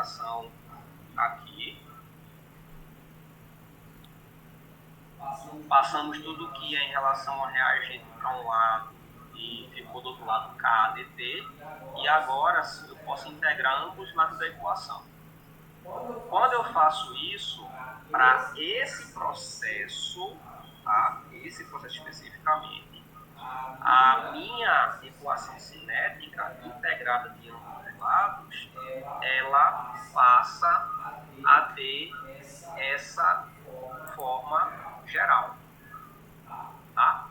representação aqui. Passamos tudo que é em relação ao reagente para um lado e ficou do outro lado KADT. E agora eu posso integrar ambos os lados da equação. Quando eu faço isso, para esse processo, tá? Esse processo especificamente, a minha equação cinética integrada de ambos os lados, ela passa a ter essa forma geral, tá?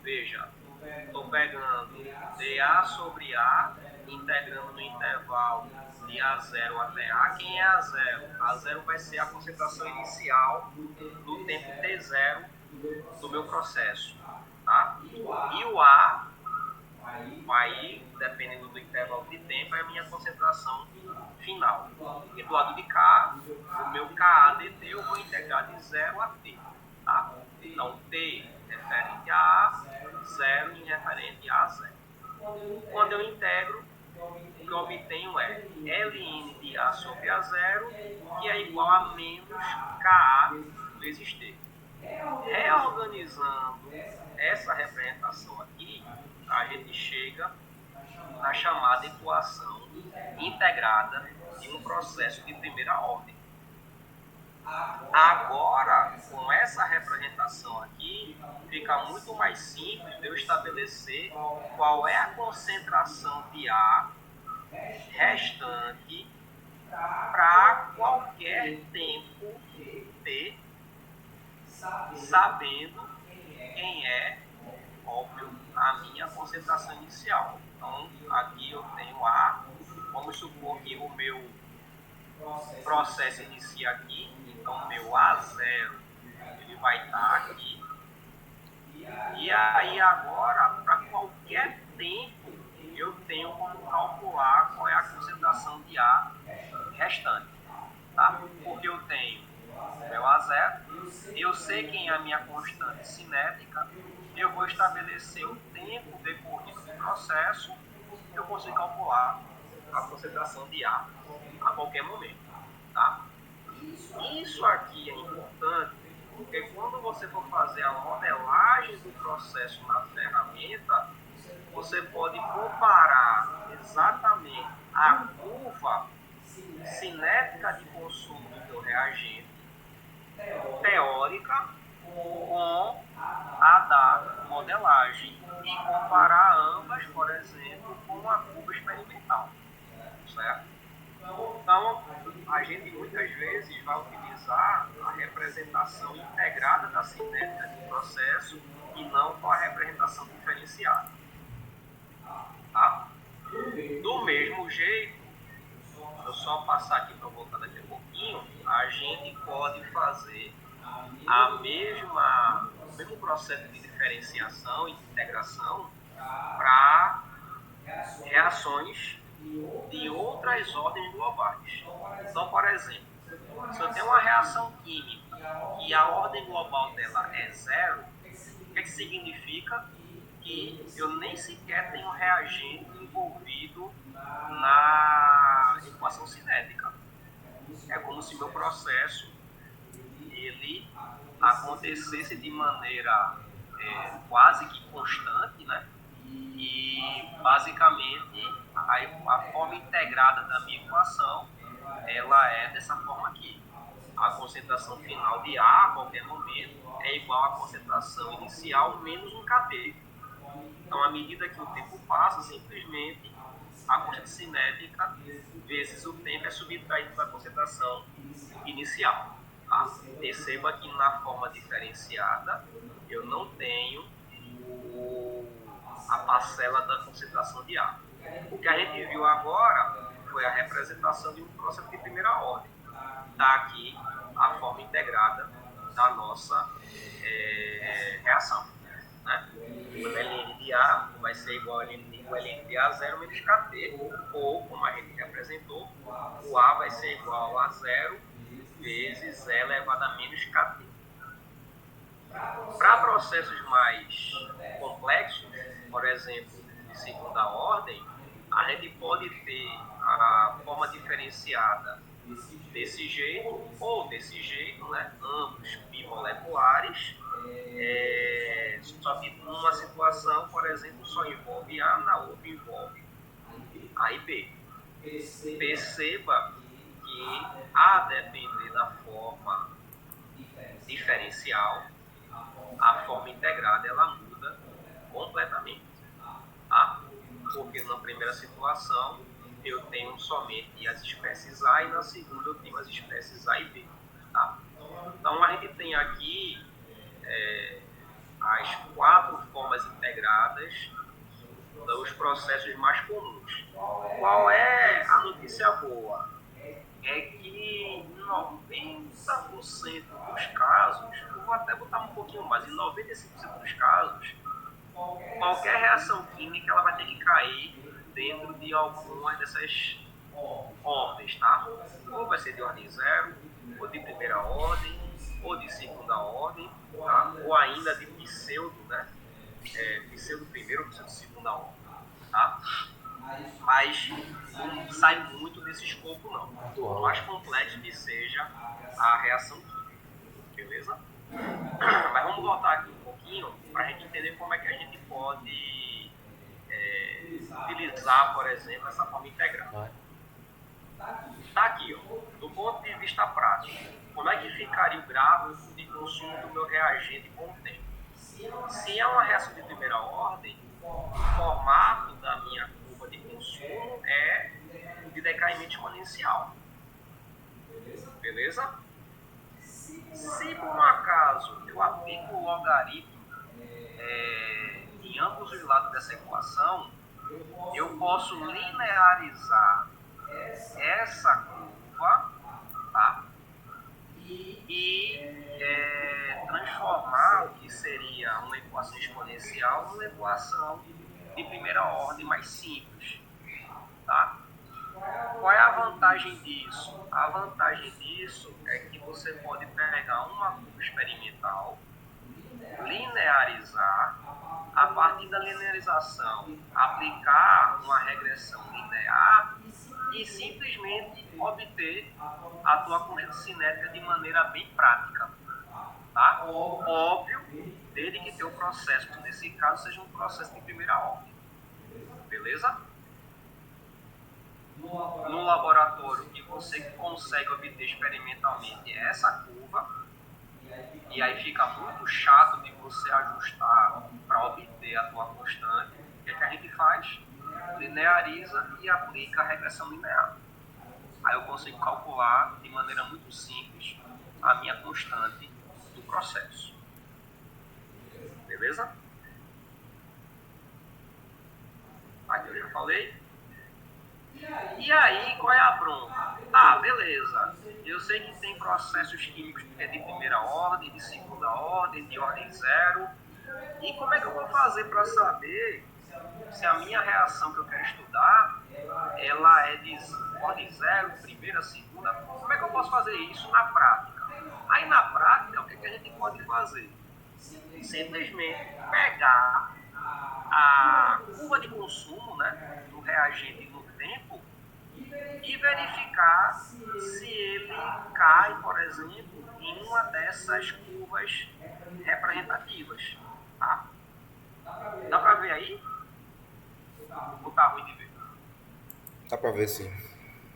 Veja, estou pegando dA sobre A, integrando no intervalo de A0 até A. Quem é A0? A0 vai ser a concentração inicial do tempo T0 do meu processo, tá? E o A, aí, dependendo do intervalo de tempo, é a minha concentração final. E do lado de cá, o meu KADT eu vou integrar de 0 a T. Tá? Então, T referente a A, 0 em referente a 0. Quando eu integro, o que eu obtenho é ln de A sobre A0, que é igual a menos KA vezes T. Reorganizando essa representação aqui, a gente chega na chamada equação integrada de um processo de primeira ordem. Agora, com essa representação aqui, fica muito mais simples de eu estabelecer qual é a concentração de A restante para qualquer tempo T, sabendo quem é, óbvio, a minha concentração inicial. Então, aqui eu tenho A, vamos supor que o meu processo inicia aqui, então meu A0 ele vai estar aqui. E aí agora, para qualquer tempo, eu tenho como calcular qual é a concentração de A restante. Tá? Porque eu tenho meu A0, eu sei quem é a minha constante cinética, eu vou estabelecer o tempo decorrido do processo, eu consigo calcular a concentração de A a qualquer momento. Tá? Isso aqui é importante, porque quando você for fazer a modelagem do processo na ferramenta, você pode comparar exatamente a curva cinética de consumo do teu reagente teórica com a da modelagem e comparar ambas, por exemplo, com a curva experimental, certo? Então, a gente muitas vezes vai utilizar a representação integrada da cinética de processo e não com a representação diferenciada. Tá? Do mesmo jeito, eu só passar aqui para voltar daqui a pouquinho, a gente pode fazer o mesmo processo de diferenciação e de integração para reações de outras ordens globais. Então, por exemplo, se eu tenho uma reação química e a ordem global dela é 0, o que significa? Que eu nem sequer tenho reagente envolvido na equação cinética. É como se meu processo ele acontecesse de maneira quase que constante, né? E basicamente a forma integrada da minha equação ela é dessa forma aqui. A concentração final de A a qualquer momento é igual à concentração inicial menos um kT. Então, à medida que o tempo passa, simplesmente a constante cinética vezes o tempo é subtraído da concentração inicial. Tá? Perceba que na forma diferenciada eu não tenho a parcela da concentração de A. O que a gente viu agora foi a representação de um processo de primeira ordem. Está aqui a forma integrada da nossa reação. Né? O ln de A vai ser igual ao ln de A0 menos kT, ou, como a gente representou, o A vai ser igual a 0 vezes E elevado a menos kT. Para processos mais complexos, por exemplo, de segunda ordem, a gente pode ter a forma diferenciada desse jeito ou desse jeito, né? Ambos bimoleculares, só que numa situação, por exemplo, só envolve A, na outra envolve A e B. Perceba que, a depender da forma diferencial, a forma integrada ela muda completamente. Tá? Porque na primeira situação eu tenho somente as espécies A e na segunda eu tenho as espécies A e B. Tá? Então a gente tem aqui as 4 formas integradas dos processos mais comuns. Qual é a notícia boa? É que em 90% dos casos, eu vou até botar um pouquinho mais, em 95% dos casos, qualquer reação química ela vai ter que cair dentro de alguma dessas ordens, tá? Ou vai ser de ordem zero, ou de primeira ordem, ou de segunda ordem, tá? Ou ainda de pseudo, né? Pseudo primeira ou pseudo segunda ordem, tá? Mas não sai muito desse escopo, não. Por mais complexo que seja a reação química, beleza? Mas vamos voltar aqui um pouquinho para a gente entender como é que a gente pode utilizar, por exemplo, essa forma integrada. Está aqui, ó, do ponto de vista prático, como é que ficaria o gráfico de consumo do meu reagente com o tempo? Se é uma reação de primeira ordem, o formato da minha curva de consumo é de decaimento exponencial. Beleza? Se por um acaso eu aplico o logaritmo em ambos os lados dessa equação, eu posso linearizar essa curva, tá? E transformar o que seria uma equação exponencial numa equação de primeira ordem mais simples, tá? Qual é a vantagem disso? A vantagem disso é que você pode pegar uma curva experimental, linearizar, a partir da linearização aplicar uma regressão linear e simplesmente obter a tua corrente cinética de maneira bem prática. Tá? Óbvio, desde que teu processo, nesse caso, seja um processo de primeira ordem. Beleza? No laboratório que você consegue obter experimentalmente essa curva, e aí fica muito chato de você ajustar para obter a tua constante, o que é que a gente faz? Lineariza e aplica a regressão linear. Aí eu consigo calcular de maneira muito simples a minha constante do processo. Beleza? Aqui eu já falei. E aí, qual é a bronca? Ah, beleza. Eu sei que tem processos químicos que é de primeira ordem, de segunda ordem, de ordem zero. E como é que eu vou fazer para saber se a minha reação que eu quero estudar, ela é de ordem zero, primeira, segunda? Como é que eu posso fazer isso na prática? Aí na prática, o que a gente pode fazer? Simplesmente pegar a curva de consumo, né, do reagente no tempo e verificar se ele cai, por exemplo, em uma dessas curvas representativas. Tá? Dá para ver aí? Ou tá ruim de ver? Dá para ver, sim.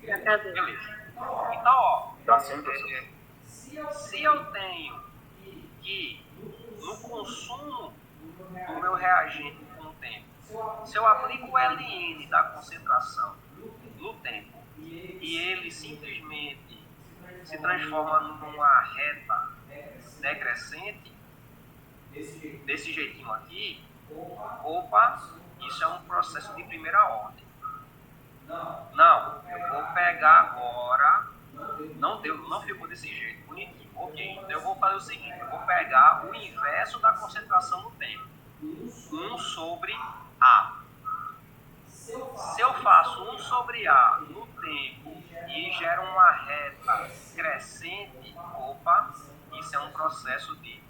Beleza. Então, ó, Tá sim, professor. se eu tenho que no consumo do meu reagente com o tempo, se eu aplico o Ln da concentração no tempo e ele simplesmente se transforma numa reta decrescente, desse jeitinho aqui, opa, isso é um processo de primeira ordem. Não, eu vou pegar agora, não ficou desse jeito, bonitinho, ok, então eu vou fazer o seguinte, eu vou pegar o inverso da concentração no tempo, 1 sobre A. Se eu faço 1 sobre A no tempo e gero uma reta crescente, opa, isso é um processo de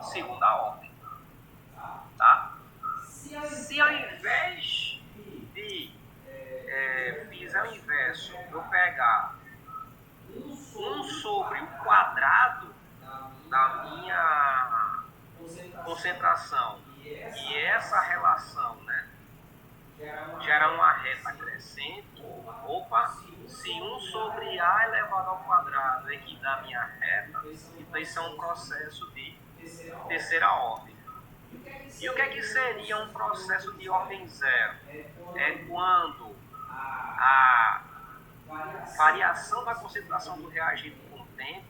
segunda ordem. Tá? Se ao invés de fizer o inverso, eu pegar 1 sobre o quadrado da minha concentração e essa relação, né, gera uma reta crescente, opa, se 1 sobre A elevado ao quadrado é que dá a minha reta, então isso é um processo de terceira ordem. E o que é que seria um processo de ordem zero? É quando a variação da concentração do reagente com o tempo,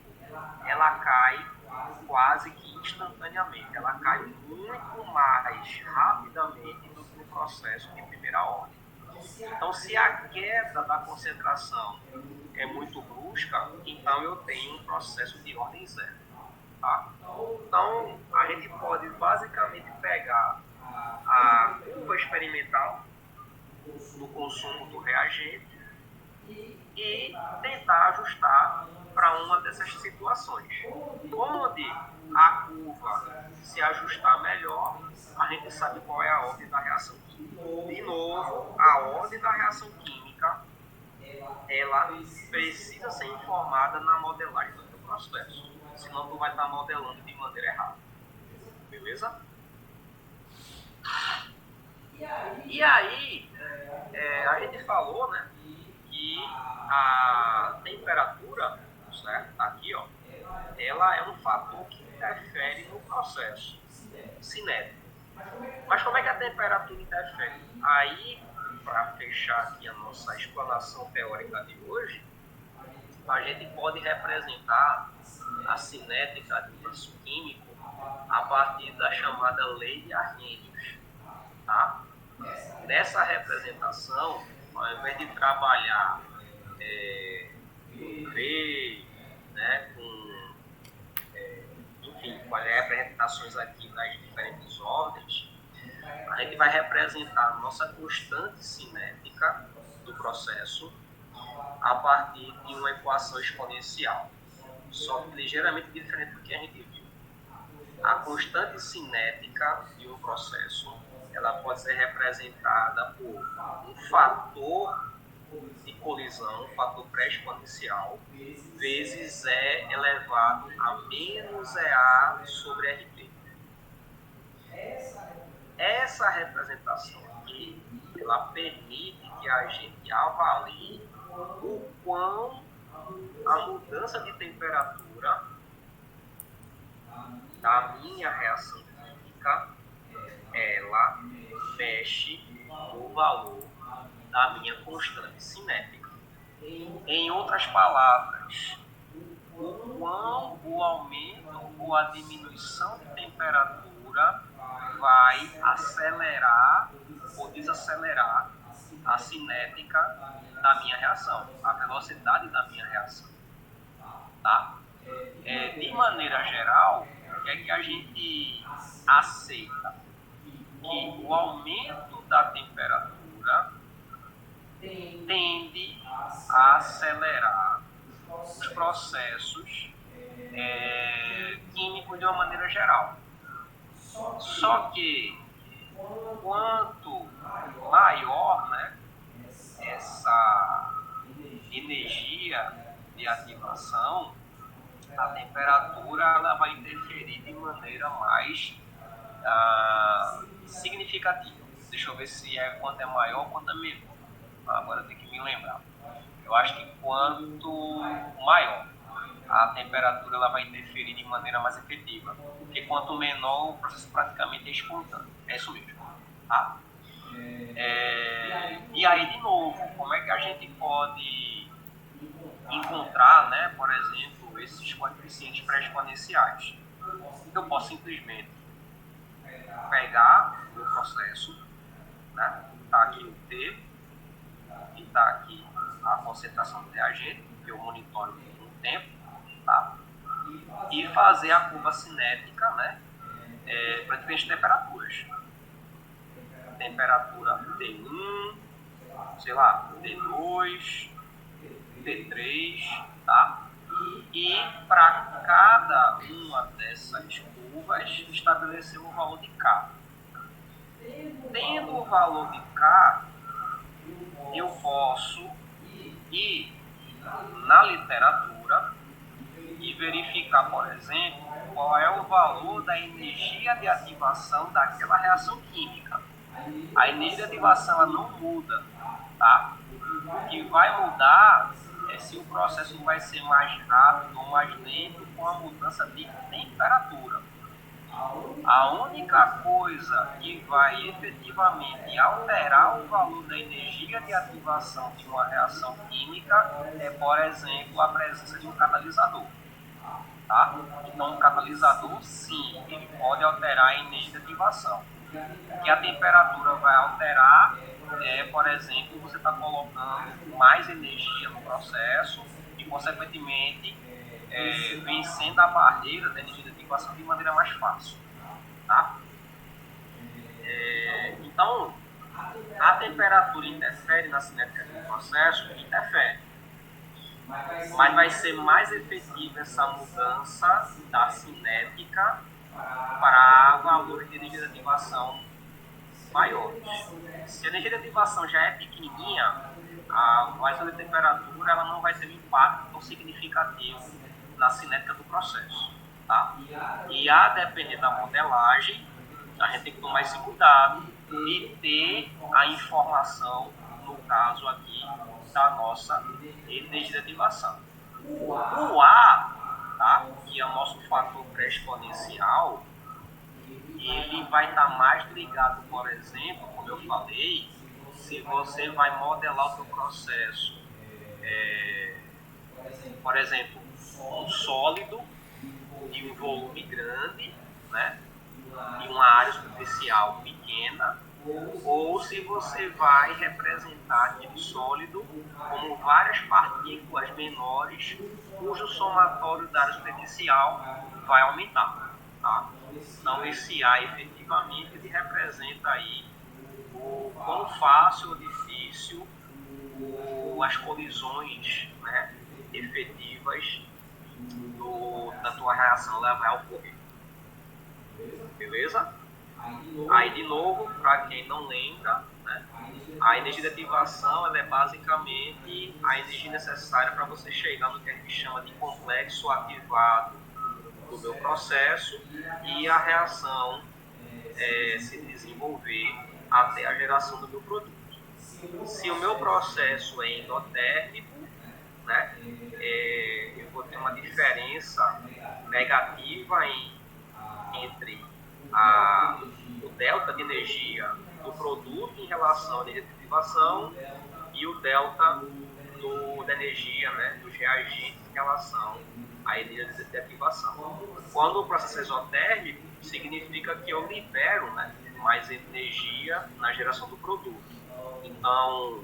ela cai quase que instantaneamente, ela cai muito mais rapidamente do que o processo de primeira ordem. Então, se a queda da concentração é muito brusca, então eu tenho um processo de ordem zero. Tá? Então, a gente pode basicamente pegar a curva experimental do consumo do reagente e tentar ajustar para uma dessas situações. Onde a curva se ajustar melhor, a gente sabe qual é a ordem da reação química. De novo, a ordem da reação química, ela precisa ser informada na modelagem do teu processo. Senão tu vai estar modelando de maneira errada. Beleza? E aí, a gente falou, né, que a temperatura, certo? Aqui, ó, ela é um fator que interfere no processo cinético. Mas como é que a temperatura interfere? Aí, para fechar aqui a nossa explanação teórica de hoje, a gente pode representar a cinética do processo químico a partir da chamada lei de Arrhenius. Tá? Nessa representação, ao invés de trabalhar com V, né, com as representações aqui das diferentes ordens, a gente vai representar a nossa constante cinética do processo a partir de uma equação exponencial, só que ligeiramente diferente do que a gente viu. A constante cinética de um processo, ela pode ser representada por um fator de colisão, um fator pré-exponencial, vezes E elevado a menos EA sobre RT. Essa representação aqui, ela permite que a gente avalie o quão a mudança de temperatura da minha reação química, ela mexe no valor da minha constante cinética. Em outras palavras, o quão o aumento ou a diminuição de temperatura vai acelerar ou desacelerar a cinética da minha reação, a velocidade da minha reação. Tá? De maneira geral, é que a gente aceita que o aumento da temperatura tende a acelerar os processos químicos de uma maneira geral. Só que quanto maior, né, essa energia de ativação, a temperatura ela vai interferir de maneira mais significativa. Deixa eu ver se quanto é maior ou quanto é menor. Agora tem que me lembrar. Eu acho que quanto maior a temperatura ela vai interferir de maneira mais efetiva, porque quanto menor o processo praticamente é espontâneo. É isso mesmo. Tá? E aí, de novo, como é que a gente pode encontrar, né, por exemplo, esses coeficientes pré-exponenciais? Eu posso simplesmente pegar o meu processo, né, está aqui o T, e está aqui a concentração do reagente, que eu monitoro no tempo, tá? E fazer a curva cinética, né, para diferentes temperaturas. Temperatura T1, sei lá, T2, T3, tá? E para cada uma dessas curvas, estabelecer o valor de K. Tendo o valor de K, eu posso ir na literatura e verificar, por exemplo, qual é o valor da energia de ativação daquela reação química. A energia de ativação ela não muda, tá? O que vai mudar é se o processo vai ser mais rápido ou mais lento com a mudança de temperatura. A única coisa que vai efetivamente alterar o valor da energia de ativação de uma reação química é, por exemplo, a presença de um catalisador. Tá? Então, um catalisador, sim, ele pode alterar a energia de ativação. O que a temperatura vai alterar é, por exemplo, você está colocando mais energia no processo e, consequentemente, vencendo a barreira da energia de ativação de maneira mais fácil. Tá? Então, a temperatura interfere na cinética do processo? Interfere. Mas vai ser mais efetiva essa mudança da cinética para valores de energia de ativação maiores. Se a energia de ativação já é pequenininha, a variação de temperatura ela não vai ter um impacto tão significativo na cinética do processo. Tá? E a depender da modelagem, a gente tem que tomar esse cuidado e ter a informação, no caso aqui, da nossa energia de ativação. O A, tá? Que é o nosso fator pré-exponencial, ele vai estar mais ligado, por exemplo, como eu falei, se você vai modelar o seu processo, por exemplo, um sólido de um volume grande, né, e uma área superficial pequena, ou se você vai representar aquele sólido como várias partículas menores, cujo somatório da área superficial vai aumentar. Tá? Então, esse A efetivamente ele representa aí o quão fácil ou difícil as colisões, né, efetivas da tua reação ela vai ocorrer. Beleza? Aí, de novo, para quem não lembra, né, a energia de ativação ela é basicamente a energia necessária para você chegar no que a gente chama de complexo ativado do meu processo e a reação se desenvolver até a geração do meu produto. Se o meu processo é endotérmico, né, eu vou ter uma diferença negativa entre o delta de energia do produto em relação à energia de ativação e o delta da energia, né, dos reagentes em relação à energia de ativação. Quando o processo é exotérmico, significa que eu libero, né, mais energia na geração do produto. Então,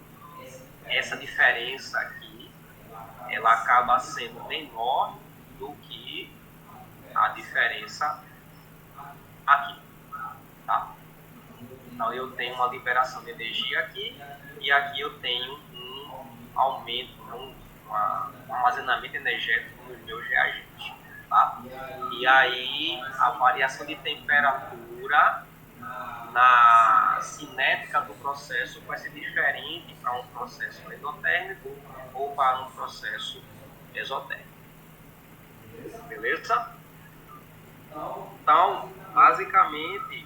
essa diferença aqui, ela acaba sendo menor do que a diferença aqui, tá? Então eu tenho uma liberação de energia aqui e aqui eu tenho um aumento, um armazenamento energético nos meus reagentes, tá? E aí a variação de temperatura na cinética do processo vai ser diferente para um processo endotérmico ou para um processo exotérmico. Beleza? Então, basicamente,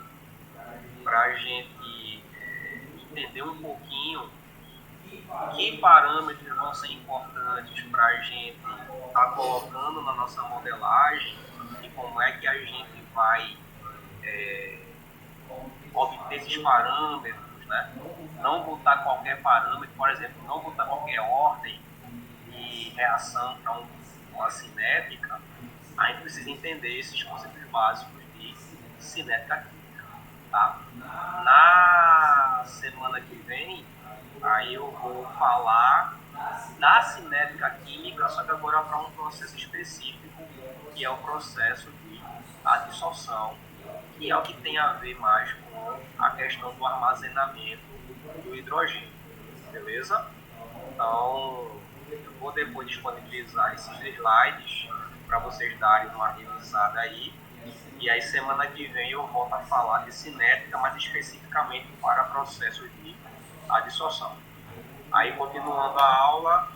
para a gente entender um pouquinho que parâmetros vão ser importantes para a gente estar colocando na nossa modelagem e como é que a gente vai obter esses parâmetros, né? Não botar qualquer parâmetro, por exemplo, não botar qualquer ordem de reação para uma cinética, a gente precisa entender esses conceitos básicos de cinética química. Tá? Na semana que vem, aí eu vou falar da cinética química, só que agora para um processo específico, que é o processo de adsorção, que é o que tem a ver mais com a questão do armazenamento do hidrogênio. Beleza? Então, eu vou depois disponibilizar esses slides para vocês darem uma revisada aí. E aí, semana que vem, eu volto a falar de cinética, mas especificamente para processos de adsorção. Aí, continuando a aula,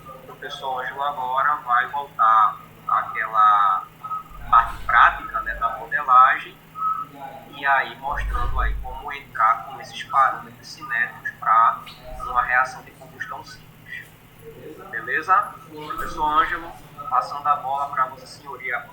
o professor Ângelo agora vai voltar àquela parte prática, né, da modelagem, e aí mostrando aí como entrar com esses parâmetros cinéticos para uma reação de combustão simples. Beleza? Professor Ângelo, passando a bola para Vossa Senhoria.